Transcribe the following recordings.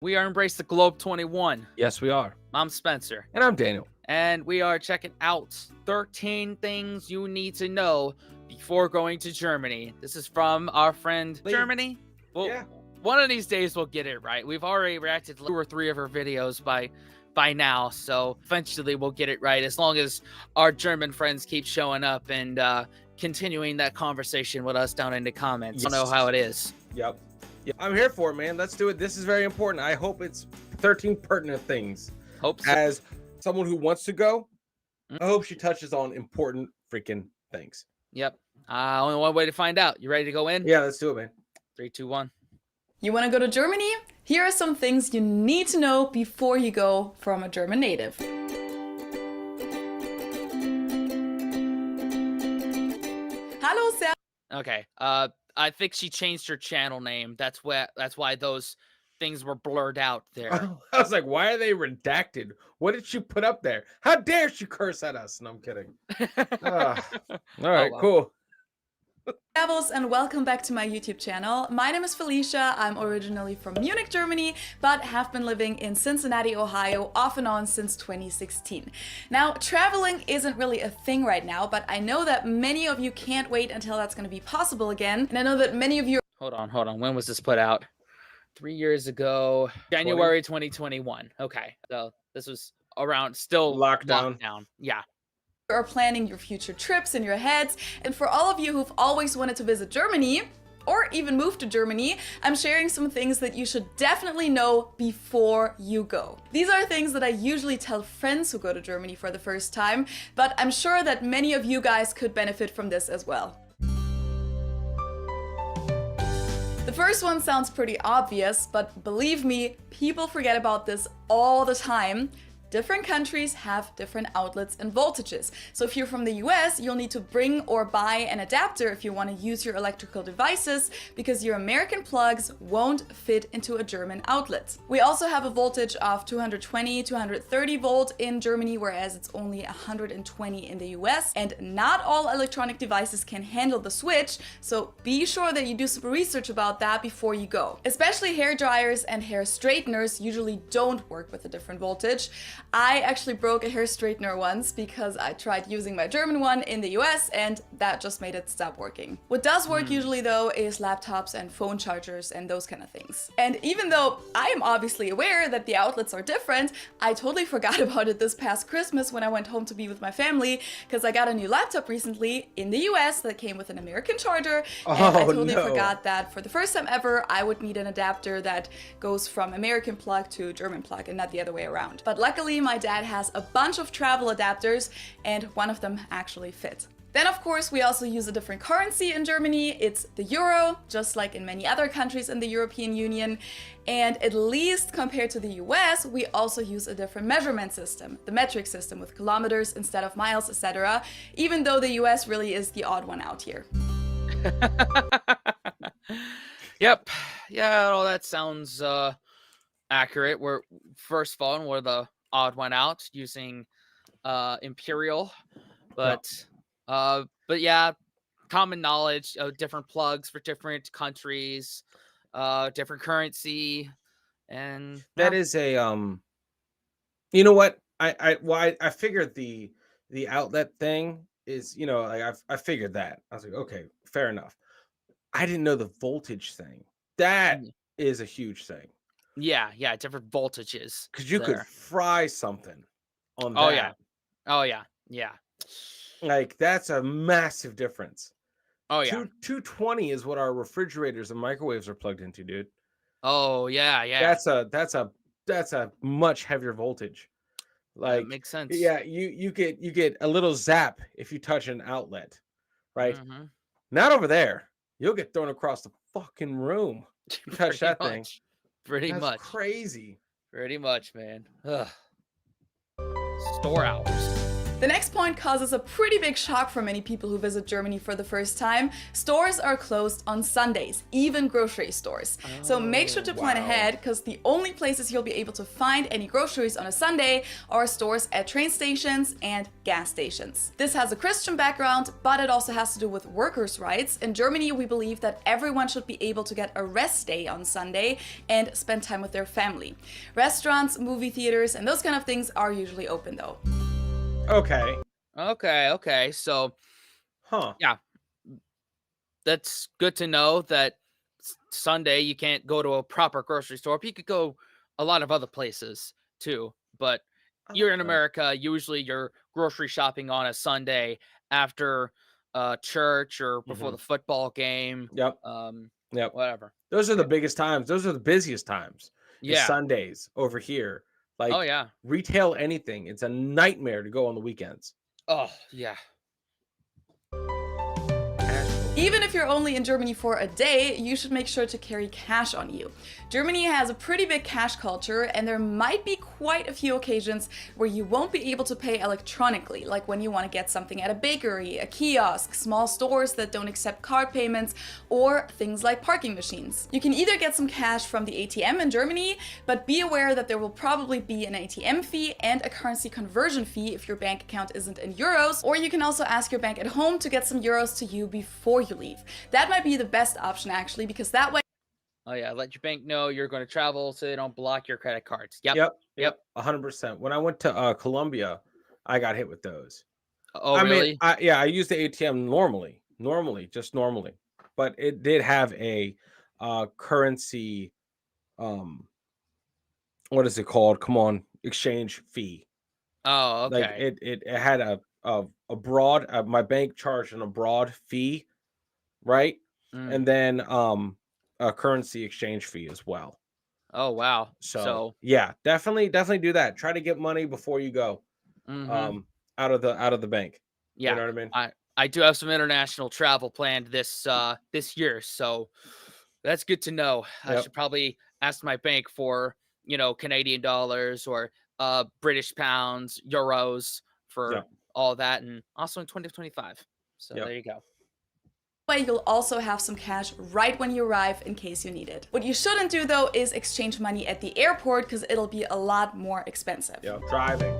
We are Embrace the Globe 21. Yes, we are. I'm Spencer. And I'm Daniel. And we are checking out 13 things you need to know before going to Germany. This is from our friend Germany. Well, yeah. One of these days we'll get it right. We've already reacted to 2 or 3 of her videos by now, so eventually we'll get it right as long as our German friends keep showing up and continuing that conversation with us down in the comments. Yes. I don't know how it is. Yep. I'm here for it, man. Let's do it. This is very important. I hope it's 13 pertinent things. Hope so. As someone who wants to go, I hope she touches on important freaking things. Yep. Only one way to find out. You ready to go in? Yeah, let's do it, man. 3, 2, 1. You want to go to Germany? Here are some things you need to know before you go from a German native. Hallo, Servus. Okay. I think she changed her channel name. That's why those things were blurred out there. I was like, why are they redacted? What did she put up there? How dare she curse at us? No, I'm kidding. All right, cool. Servus and welcome back to my YouTube channel. My name is Felicia. I'm originally from Munich, Germany, but have been living in Cincinnati, Ohio, off and on since 2016. Now, traveling isn't really a thing right now, but I know that many of you can't wait until that's going to be possible again. And I know that many of you... Hold on. When was this put out? 3 years ago, January 2021. Okay, so this was around still lockdown. Yeah. Are planning your future trips in your heads, and for all of you who've always wanted to visit Germany or even move to Germany, I'm sharing some things that you should definitely know before you go. These are things that I usually tell friends who go to Germany for the first time, but I'm sure that many of you guys could benefit from this as well. The first one sounds pretty obvious, but believe me, people forget about this all the time. Different countries have different outlets and voltages. So if you're from the US, you'll need to bring or buy an adapter if you want to use your electrical devices, because your American plugs won't fit into a German outlet. We also have a voltage of 220, 230 volt in Germany, whereas it's only 120 in the US. And not all electronic devices can handle the switch, so be sure that you do some research about that before you go. Especially hair dryers and hair straighteners usually don't work with a different voltage. I actually broke a hair straightener once because I tried using my German one in the US and that just made it stop working. What does work usually though is laptops and phone chargers and those kind of things. And even though I am obviously aware that the outlets are different, I totally forgot about it this past Christmas when I went home to be with my family, because I got a new laptop recently in the US that came with an American charger, and I totally forgot that for the first time ever I would need an adapter that goes from American plug to German plug and not the other way around. But luckily my dad has a bunch of travel adapters and one of them actually fit. Then of course we also use a different currency in Germany. It's the euro, just like in many other countries in the European Union. And at least compared to the US, we also use a different measurement system, the metric system with kilometers instead of miles, etc. Even though the US really is the odd one out here. Yep. Yeah, all that sounds accurate. We're the odd one out using Imperial, but yeah, common knowledge of different plugs for different countries, different currency, and that is a you know what, I figured the outlet thing is, you know, like I figured that. I was like, okay, fair enough. I didn't know the voltage thing. That is a huge thing. Yeah, different voltages. Because you could fry something on that. Oh yeah. Like, that's a massive difference. Oh yeah. 220 is what our refrigerators and microwaves are plugged into, dude. Oh yeah. That's a much heavier voltage. Like, that makes sense. Yeah, you get a little zap if you touch an outlet, right? Not over there. You'll get thrown across the fucking room. You touch that thing. Pretty That's much. Crazy. Pretty much, man. Ugh. Store hours. The next point causes a pretty big shock for many people who visit Germany for the first time. Stores are closed on Sundays, even grocery stores. So make sure to plan ahead, because the only places you'll be able to find any groceries on a Sunday are stores at train stations and gas stations. This has a Christian background, but it also has to do with workers' rights. In Germany, we believe that everyone should be able to get a rest day on Sunday and spend time with their family. Restaurants, movie theaters, and those kind of things are usually open though. Okay. Okay. So, Huh. yeah, that's good to know that Sunday you can't go to a proper grocery store, but you could go a lot of other places too. But you're in Okay. America, usually you're grocery shopping on a Sunday after church or before Mhm. the football game, Yep. Yep. whatever. Those are the biggest times. Those are the busiest times. Is Yeah. Sundays over here. Oh Like yeah. retail anything. It's a nightmare to go on the weekends. Oh yeah. Even if you're only in Germany for a day, you should make sure to carry cash on you. Germany has a pretty big cash culture, and there might be quite a few occasions where you won't be able to pay electronically, like when you want to get something at a bakery, a kiosk, small stores that don't accept card payments, or things like parking machines. You can either get some cash from the ATM in Germany, but be aware that there will probably be an ATM fee and a currency conversion fee if your bank account isn't in euros, or you can also ask your bank at home to get some euros to you before you leave. That might be the best option actually, because that way. Oh yeah. Let your bank know you're going to travel so they don't block your credit cards. Yep. Yep. 100%. When I went to Colombia, I got hit with those. Oh I mean, really? I used the ATM just normally, but it did have a currency, um, what is it called? Come on, exchange fee. Oh Like okay. it had a broad. My bank charged an abroad fee, right? Mm. And then a currency exchange fee as well. Oh wow. So So. yeah, definitely do that. Try to get money before you go Mm-hmm. um out of the bank. You Yeah, know what I mean? I do have some international travel planned this year, so that's good to know. I Yep. should probably ask my bank for, Canadian dollars or British pounds, euros for Yep. all that, and also in 2025. So Yep. there you go. Way you'll also have some cash right when you arrive in case you need it. What you shouldn't do though is exchange money at the airport, because it'll be a lot more expensive. Yep. Driving.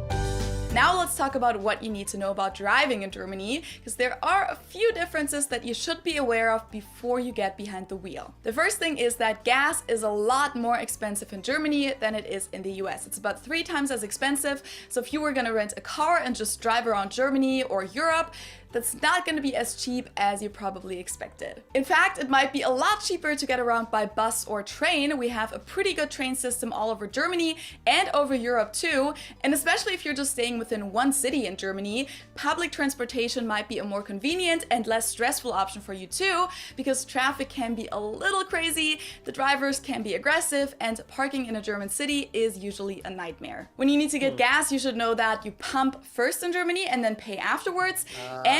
Now let's talk about what you need to know about driving in Germany, because there are a few differences that you should be aware of before you get behind the wheel. The first thing is that gas is a lot more expensive in Germany than it is in the US. It's about 3 times as expensive, so if you were gonna rent a car and just drive around Germany or Europe, that's not going to be as cheap as you probably expected. In fact, it might be a lot cheaper to get around by bus or train. We have a pretty good train system all over Germany and over Europe too. And especially if you're just staying within one city in Germany, public transportation might be a more convenient and less stressful option for you too, because traffic can be a little crazy, the drivers can be aggressive, and parking in a German city is usually a nightmare. When you need to get gas, you should know that you pump first in Germany and then pay afterwards.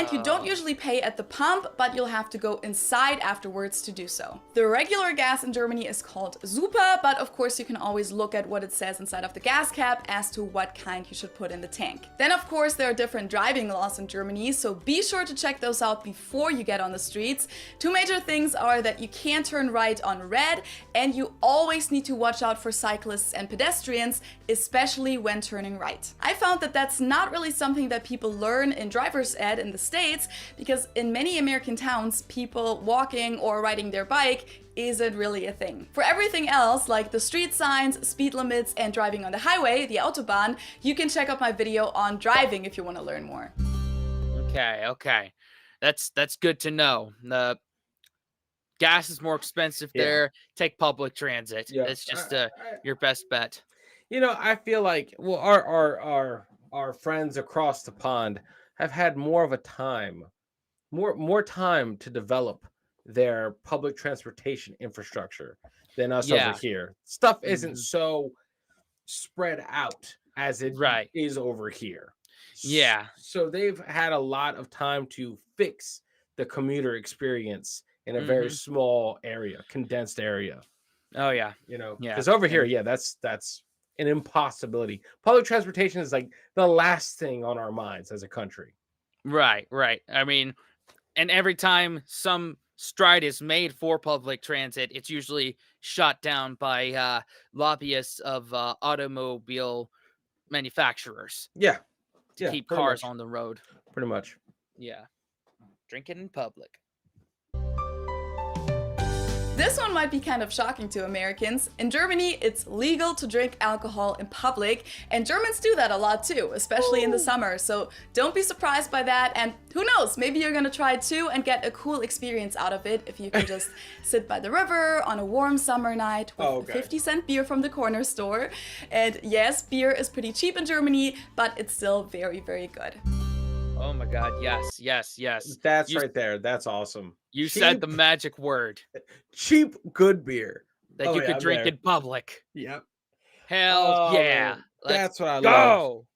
And you don't usually pay at the pump, but you'll have to go inside afterwards to do so. The regular gas in Germany is called Super, but of course you can always look at what it says inside of the gas cap as to what kind you should put in the tank. Then of course there are different driving laws in Germany, so be sure to check those out before you get on the streets. 2 major things are that you can't turn right on red, and you always need to watch out for cyclists and pedestrians, especially when turning right. I found that that's not really something that people learn in driver's ed in the States, because in many American towns, people walking or riding their bike isn't really a thing. For everything else, like the street signs, speed limits, and driving on the highway, the Autobahn, you can check out my video on driving if you want to learn more. Okay. That's good to know. The gas is more expensive Yeah. there. Take public transit. Yeah. It's just your best bet. I feel like our friends across the pond have had more of a time, more time to develop their public transportation infrastructure than us over Yeah. here. Stuff isn't Mhm. so spread out as it Right. is over here. Yeah. So they've had a lot of time to fix the commuter experience in a very Mhm. small area, condensed area. Oh yeah. Yeah. Because over here, And yeah, that's an impossibility. Public transportation is like the last thing on our minds as a country. Right, right. I mean, and every time some stride is made for public transit, it's usually shot down by lobbyists of automobile manufacturers Yeah, to yeah, keep pretty cars much, on the road. pretty much. Yeah, drinking in public. This one might be kind of shocking to Americans. In Germany, it's legal to drink alcohol in public, and Germans do that a lot too, especially in the summer. So don't be surprised by that, and who knows, maybe you're gonna try it too and get a cool experience out of it if you can just sit by the river on a warm summer night with a 50-cent beer from the corner store. And yes, beer is pretty cheap in Germany, but it's still very, very good. Oh my God! Yes, yes, yes. That's You right there. That's awesome. you said the magic word cheap, good beer. that Oh you yeah, could I'm drink there. in public. Yep. Hell Oh yeah! man, Let's that's what I love. go.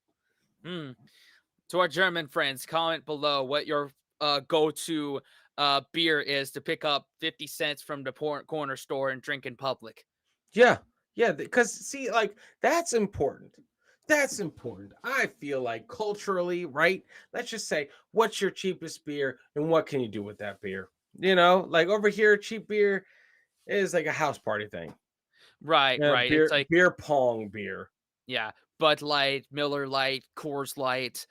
Mm. To our German friends, comment below what your go-to beer is to pick up 50 cents from the corner store and drink in public. Yeah, yeah. Because see, like that's important. That's important. I feel like culturally, right? Let's just say, what's your cheapest beer, and what can you do with that beer? You know, like over here, cheap beer is like a house party thing. Right, Yeah, right. It's like, beer pong beer. yeah, Bud Light, Miller Light, Coors Light.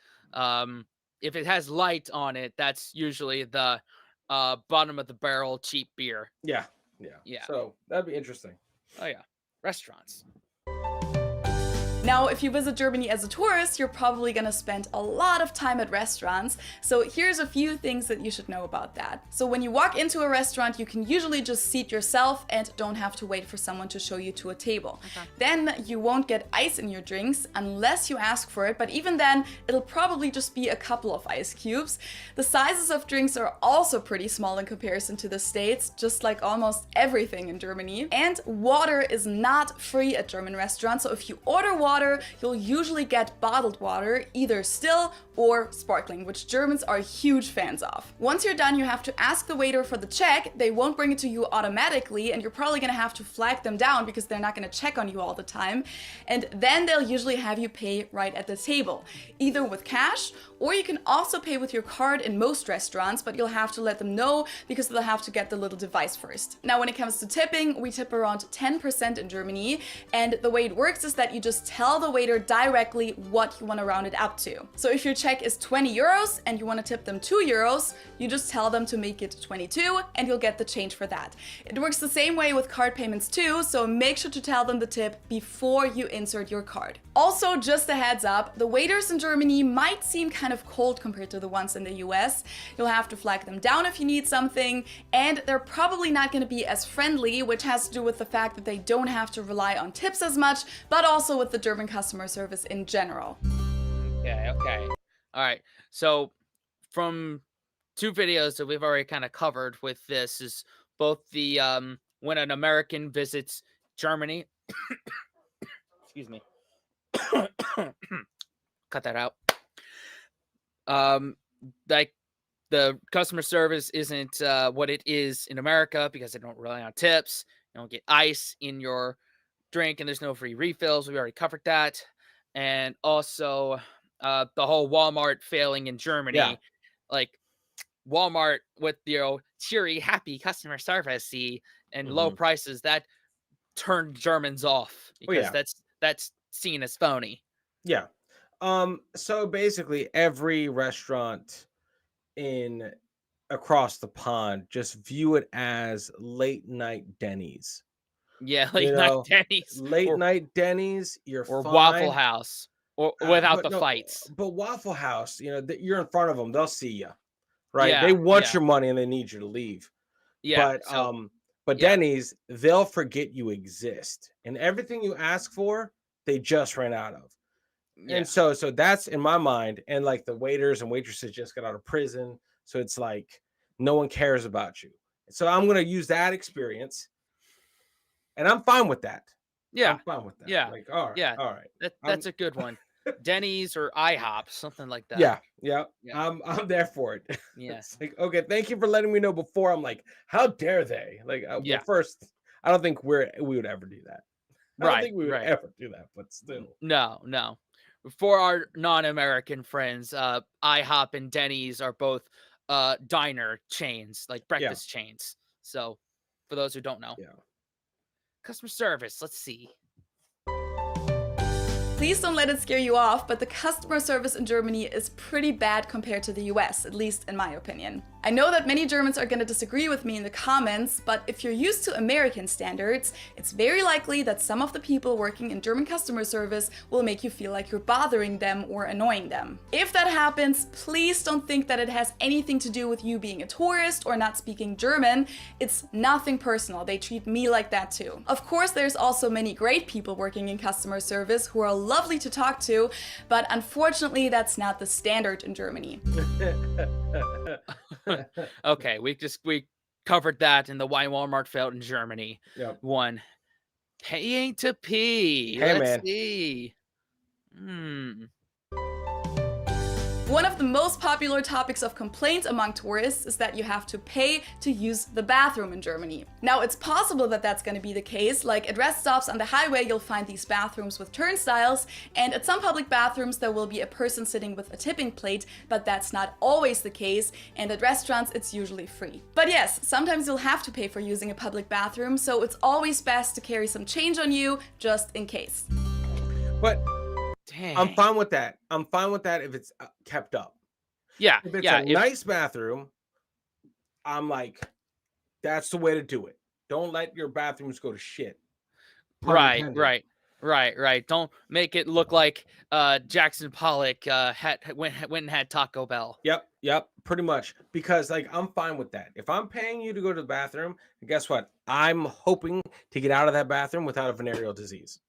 If it has light on it, that's usually the bottom of the barrel cheap beer. Yeah, yeah. Yeah. So that'd be interesting. Oh yeah. Restaurants. Now, if you visit Germany as a tourist, you're probably gonna spend a lot of time at restaurants. So here's a few things that you should know about that. So when you walk into a restaurant, you can usually just seat yourself and don't have to wait for someone to show you to a table. Okay. Then you won't get ice in your drinks unless you ask for it, but even then, it'll probably just be a couple of ice cubes. The sizes of drinks are also pretty small in comparison to the States, just like almost everything in Germany. And water is not free at German restaurants, so if you order water, you'll usually get bottled water, either still or sparkling, which Germans are huge fans of. Once you're done, you have to ask the waiter for the check. They won't bring it to you automatically, and you're probably gonna have to flag them down because they're not gonna check on you all the time. And then they'll usually have you pay right at the table, either with cash, or you can also pay with your card in most restaurants, but you'll have to let them know because they'll have to get the little device first. Now, when it comes to tipping, we tip around 10% in Germany, and the way it works is that you just tell the waiter directly what you want to round it up to. So if your check is 20 euros and you want to tip them 2 euros, you just tell them to make it 22 and you'll get the change for that. It works the same way with card payments too, so make sure to tell them the tip before you insert your card. Also, just a heads up, the waiters in Germany might seem kind of cold compared to the ones in the US. You'll have to flag them down if you need something, and they're probably not going to be as friendly, which has to do with the fact that they don't have to rely on tips as much, but also with the German customer service in general. Okay, okay. All right. So from two videos that we've already kind of covered with this is both the when an American visits Germany. Excuse me. Cut that out. Like the customer service isn't what it is in America because they don't rely on tips. You don't get ice in your drink, and there's no free refills. We already covered that. And also the whole Walmart failing in Germany. Yeah. Like Walmart with cheery, happy customer service and low prices, that turned Germans off because that's seen as phony. Yeah. So basically every restaurant across the pond just view it as late night Denny's. Yeah, night Denny's. Late night Denny's, you're or fine. Waffle House, or without the no, fights. But Waffle House, you're in front of them, they'll see you, right? Yeah, they want your money and they need you to leave. Yeah, but Denny's, they'll forget you exist, and everything you ask for, they just ran out of. Yeah. And so that's in my mind, and like the waiters and waitresses just got out of prison, so it's like no one cares about you. So I'm gonna use that experience, and I'm fine with that. Yeah, I'm fine with that. Yeah, like all right, yeah, all right. That's a good one. Denny's or IHOP, something like that. Yeah. I'm there for it. Yeah. It's like, okay, thank you for letting me know before. I'm like, how dare they? Like, well, first, I don't think we would ever do that. I don't Right, think we would right. ever do that, but still. No, no. For our non-American friends, IHOP and Denny's are both diner chains, like Yeah, breakfast chains. So, for those who don't know, yeah. customer service. Let's see. Please don't let it scare you off, but the customer service in Germany is pretty bad compared to the US, at least in my opinion. I know that many Germans are gonna disagree with me in the comments, but if you're used to American standards, it's very likely that some of the people working in German customer service will make you feel like you're bothering them or annoying them. If that happens, please don't think that it has anything to do with you being a tourist or not speaking German. It's nothing personal. They treat me like that too. Of course, there's also many great people working in customer service who are lovely to talk to, but unfortunately that's not the standard in Germany. Okay, we covered that in the Why Walmart Failed in Germany Yep. one. Paying to pee. Hey, Let's man. see. One of the most popular topics of complaints among tourists is that you have to pay to use the bathroom in Germany. Now, it's possible that that's going to be the case, like at rest stops on the highway you'll find these bathrooms with turnstiles, and at some public bathrooms there will be a person sitting with a tipping plate, but that's not always the case, and at restaurants it's usually free. But yes, sometimes you'll have to pay for using a public bathroom, so it's always best to carry some change on you, just in case. But Dang. I'm fine with that. I'm fine with that if it's kept up. Yeah, If it's yeah. a nice bathroom, I'm like, that's the way to do it. Don't let your bathrooms go to shit. Pun Right, intended. right. Don't make it look like Jackson Pollock went and had Taco Bell. Yep, pretty much. Because like I'm fine with that. If I'm paying you to go to the bathroom, guess what? I'm hoping to get out of that bathroom without a venereal disease.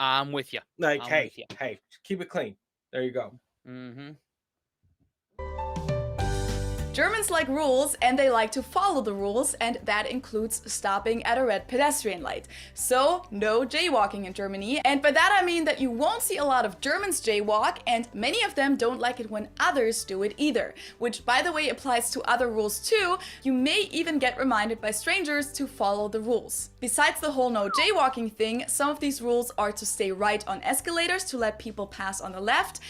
I'm with you. Like, I'm hey, with you. keep it clean. There you go. Mm-hmm. Germans like rules and they like to follow the rules, and that includes stopping at a red pedestrian light. So no jaywalking in Germany, and by that I mean that you won't see a lot of Germans jaywalk, and many of them don't like it when others do it either, which by the way applies to other rules too. You may even get reminded by strangers to follow the rules. Besides the whole no jaywalking thing, some of these rules are to stay right on escalators to let people pass on the left,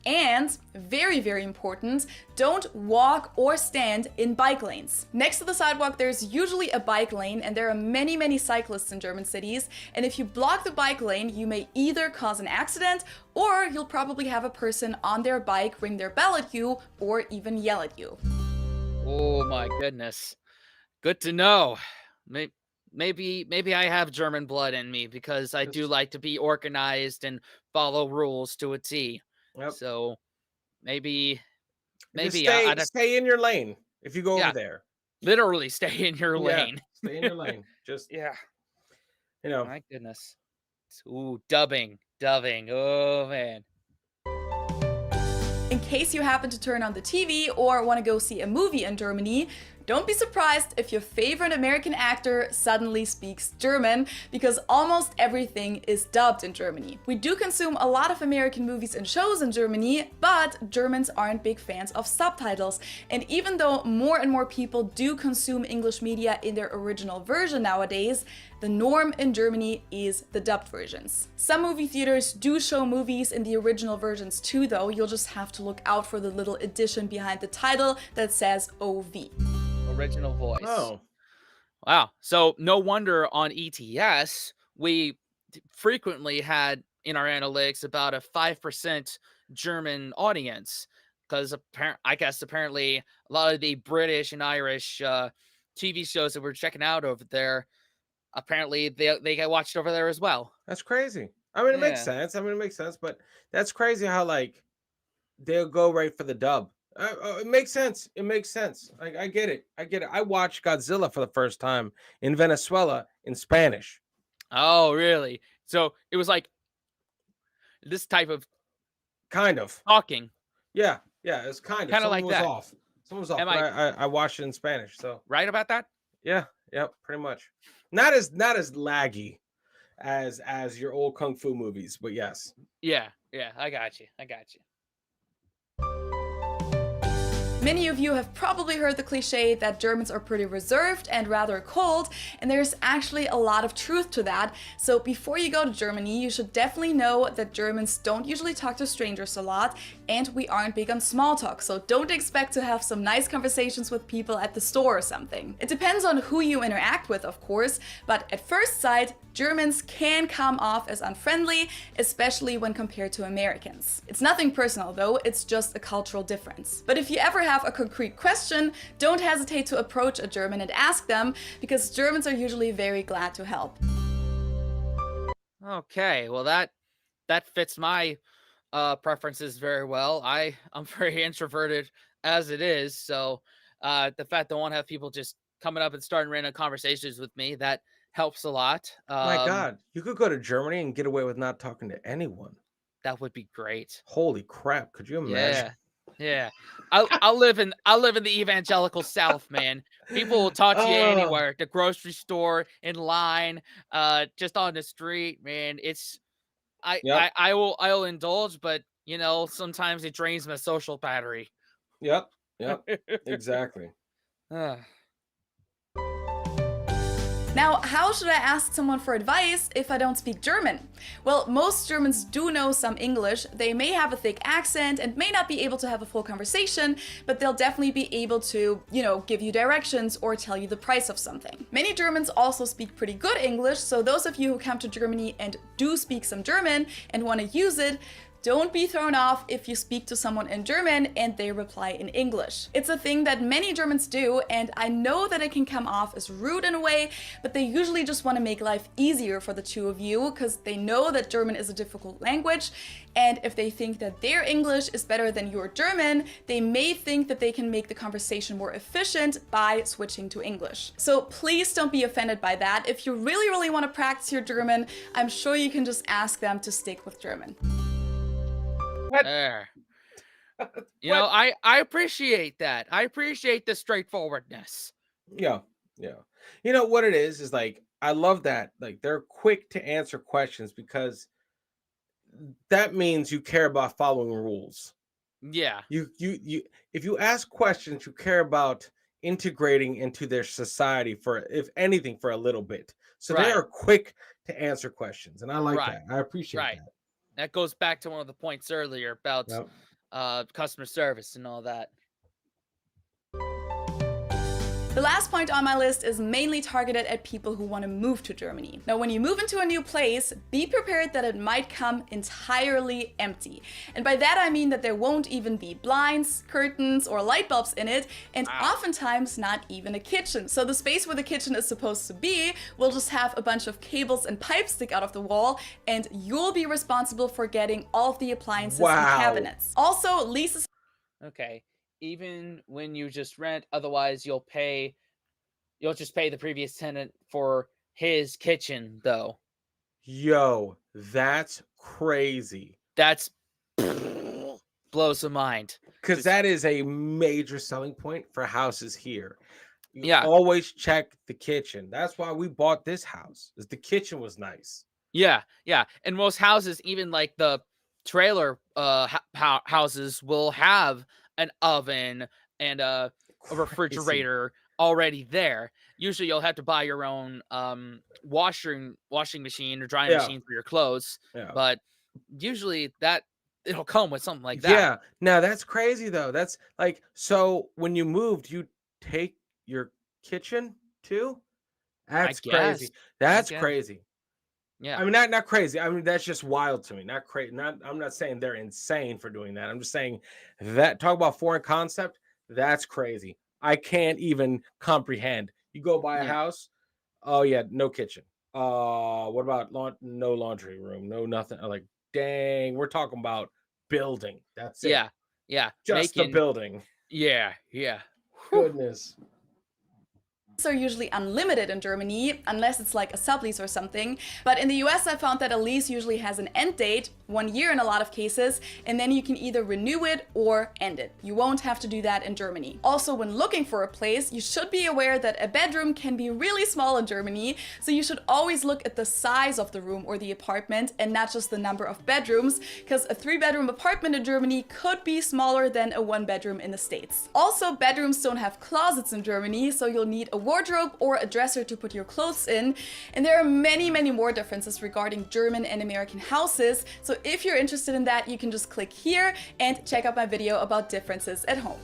and, very, very important, don't walk or stand in bike lanes. Next to the sidewalk, there's usually a bike lane, and there are many, many cyclists in German cities. And if you block the bike lane, you may either cause an accident, or you'll probably have a person on their bike ring their bell at you, or even yell at you. Oh my goodness. Good to know. Maybe I have German blood in me because I do like to be organized and follow rules to a T. Yep. So maybe stay in your lane if you go over there. Literally stay in your lane. Stay in your lane. Just Yeah. you know. My goodness. Ooh, dubbing. Oh man. In case you happen to turn on the TV or want to go see a movie in Germany, don't be surprised if your favorite American actor suddenly speaks German, because almost everything is dubbed in Germany. We do consume a lot of American movies and shows in Germany, but Germans aren't big fans of subtitles. And even though more and more people do consume English media in their original version nowadays, the norm in Germany is the dubbed versions. Some movie theaters do show movies in the original versions too, though. You'll just have to look out for the little addition behind the title that says OV. Original voice. Oh. Wow. So no wonder on ETS we frequently had in our analytics about a 5% German audience, because apparently a lot of the British and Irish TV shows that we're checking out over there, apparently they get watched over there as well. That's crazy. I mean, it makes sense. But that's crazy how like they'll go right for the dub. It makes sense. I get it. I watched Godzilla for the first time in Venezuela in Spanish. Oh, really? So it was like this type of kind of talking. Yeah, it's kind of like that. Someone was off. I watched it in Spanish. So right about that? Yeah, pretty much. Not as laggy as your old kung fu movies, but yes. Yeah, I got you. Many of you have probably heard the cliche that Germans are pretty reserved and rather cold, and there's actually a lot of truth to that. So before you go to Germany, you should definitely know that Germans don't usually talk to strangers a lot, and we aren't big on small talk, so don't expect to have some nice conversations with people at the store or something. It depends on who you interact with, of course, but at first sight, Germans can come off as unfriendly, especially when compared to Americans. It's nothing personal though, it's just a cultural difference. But if you ever have a concrete question, don't hesitate to approach a German and ask them, because Germans are usually very glad to help. Okay, well that fits my preferences very well. I'm very introverted as it is, so the fact that I want to have people just coming up and starting random conversations with me, that helps a lot. My God, you could go to Germany and get away with not talking to anyone. That would be great. Holy crap! Could you imagine? Yeah. Yeah. I live in the evangelical South, man. People will talk to you Oh, anywhere, the grocery store, in line, just on the street, man. It's I yep, I I will indulge, but sometimes it drains my social battery. yep, yep, exactly. Ugh. Now, how should I ask someone for advice if I don't speak German? Well, most Germans do know some English. They may have a thick accent and may not be able to have a full conversation, but they'll definitely be able to, give you directions or tell you the price of something. Many Germans also speak pretty good English, so those of you who come to Germany and do speak some German and want to use it, don't be thrown off if you speak to someone in German and they reply in English. It's a thing that many Germans do, and I know that it can come off as rude in a way, but they usually just want to make life easier for the two of you because they know that German is a difficult language, and if they think that their English is better than your German, they may think that they can make the conversation more efficient by switching to English. So please don't be offended by that. If you really, really want to practice your German, I'm sure you can just ask them to stick with German. What? There. What? I appreciate that. I appreciate the straightforwardness. Yeah, yeah. You know what it is like I love that like they're quick to answer questions because that means you care about following rules. Yeah. You if you ask questions, you care about integrating into their society for if anything for a little bit. So they Right. are quick to answer questions, and I like Right. that. I appreciate Right. that. That goes back to one of the points earlier about Yep. customer service and all that. The last point on my list is mainly targeted at people who want to move to Germany. Now, when you move into a new place, be prepared that it might come entirely empty. And by that I mean that there won't even be blinds, curtains, or light bulbs in it, and Wow. oftentimes not even a kitchen. So the space where the kitchen is supposed to be will just have a bunch of cables and pipes stick out of the wall, and you'll be responsible for getting all of the appliances and Wow. cabinets. Also, leases. Okay. Even when you just rent, otherwise you'll just pay the previous tenant for his kitchen though. Yo, that's crazy. That's blows the mind. Because Just that is a major selling point for houses here. You yeah. always check the kitchen. That's why we bought this house, is the kitchen was nice. Yeah, yeah. And most houses, even like the trailer houses, will have an oven and a Crazy. refrigerator already there. Usually you'll have to buy your own washing machine or drying Yeah, machine for your clothes, yeah. but usually that it'll come with something like that. Yeah. Now that's crazy though. That's like so when you moved, you take your kitchen too? I That's guess. crazy. I That's guess. crazy. Yeah. I mean, not crazy. I mean, that's just wild to me. Not crazy. Not. I'm not saying they're insane for doing that. I'm just saying that talk about foreign concept. That's crazy. I can't even comprehend. You go buy a Yeah. house. Oh yeah, no kitchen. What about no laundry room? No nothing. I'm like, dang, we're talking about building. That's it. Yeah. Yeah. Just the Making building. yeah, yeah. Whew. Goodness. are usually unlimited in Germany, unless it's like a sublease or something. But in the US, I found that a lease usually has an end date, 1 year in a lot of cases, and then you can either renew it or end it. You won't have to do that in Germany. Also, when looking for a place, you should be aware that a bedroom can be really small in Germany, so you should always look at the size of the room or the apartment and not just the number of bedrooms, because a 3-bedroom apartment in Germany could be smaller than a 1-bedroom in the States. Also, bedrooms don't have closets in Germany, so you'll need a wardrobe or a dresser to put your clothes in. And there are many, many more differences regarding German and American houses. So if you're interested in that, you can just click here and check out my video about differences at home.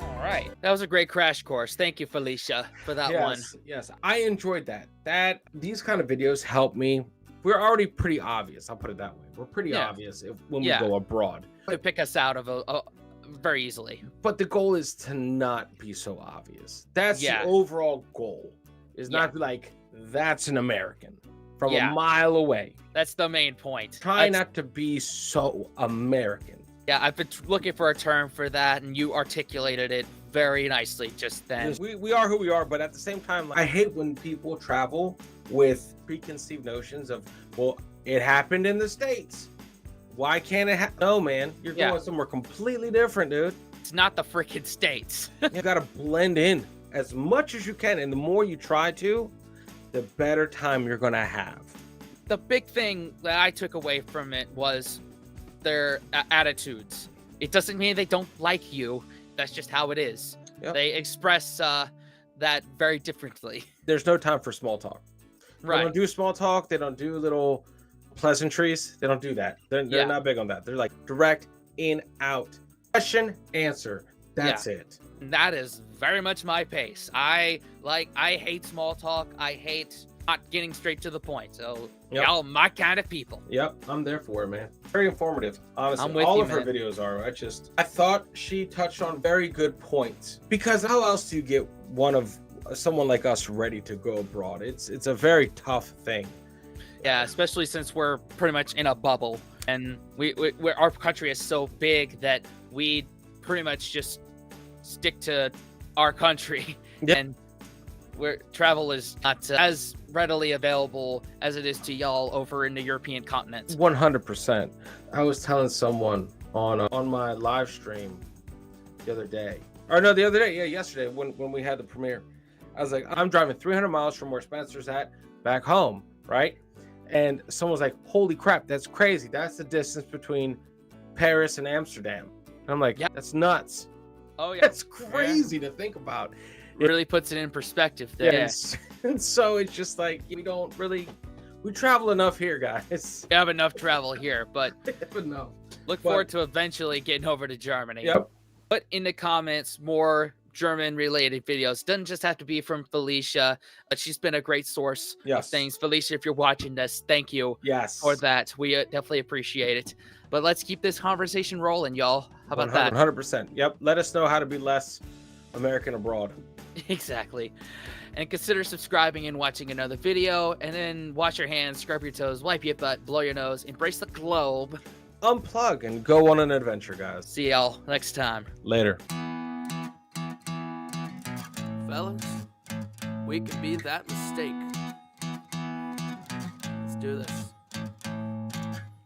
All right. That was a great crash course. Thank you, Felicia, for that one. Yes, I enjoyed that. These kind of videos help me. We're already pretty obvious. I'll put it that way. We're pretty obvious when we go abroad. To pick us out of very easily. But the goal is to not be so obvious. That's the overall goal. Is not like, that's an American from a mile away. That's the main point. Try not to be so American. Yeah, I've been looking for a term for that, and you articulated it very nicely just then. We are who we are, but at the same time, I hate when people travel with preconceived notions of, well, it happened in the States. Why can't it happen? No, man, you're going somewhere completely different, dude. It's not the freaking States. You gotta blend in as much as you can, and the more you try to, the better time you're gonna have. The big thing that I took away from it was their attitudes. It doesn't mean they don't like you. That's just how it is. Yep. They express that very differently. There's no time for small talk. Right. They don't do small talk. They don't do little pleasantries. They don't do that. They're not big on that. They're like direct, in, out. Question, answer. That's it. And that is very much my pace. I hate small talk. I hate not getting straight to the point. So y'all my kind of people. Yep, I'm there for it, man. Very informative. Honestly, all of her videos are. I thought she touched on very good points, because how else do you get someone like us ready to go abroad? It's a very tough thing. Yeah, especially since we're pretty much in a bubble, and our country is so big that we pretty much just stick to our country, and where travel is not as readily available as it is to y'all over in the European continent. 100%. I was telling someone on my live stream yesterday when we had the premiere. I was like, I'm driving 300 miles from where Spencer's at back home, right? And someone was like, holy crap, that's crazy. That's the distance between Paris and Amsterdam. And I'm like, that's nuts. Oh, yeah. That's crazy to think about. It really puts it in perspective there. Yes. And so it's just like, we travel enough here, guys. We have enough travel here, but enough. Look forward to eventually getting over to Germany. Yep. Put in the comments more German-related videos. Doesn't just have to be from Felicia, but she's been a great source of things. Felicia, if you're watching this, thank you for that. We definitely appreciate it. But let's keep this conversation rolling, y'all. How about that? 100%. Yep. Let us know how to be less American abroad. Exactly. And consider subscribing and watching another video. And then wash your hands, scrub your toes, wipe your butt, blow your nose, embrace the globe. Unplug and go on an adventure, guys. See y'all next time. Later. Fellas, we can be that mistake. Let's do this.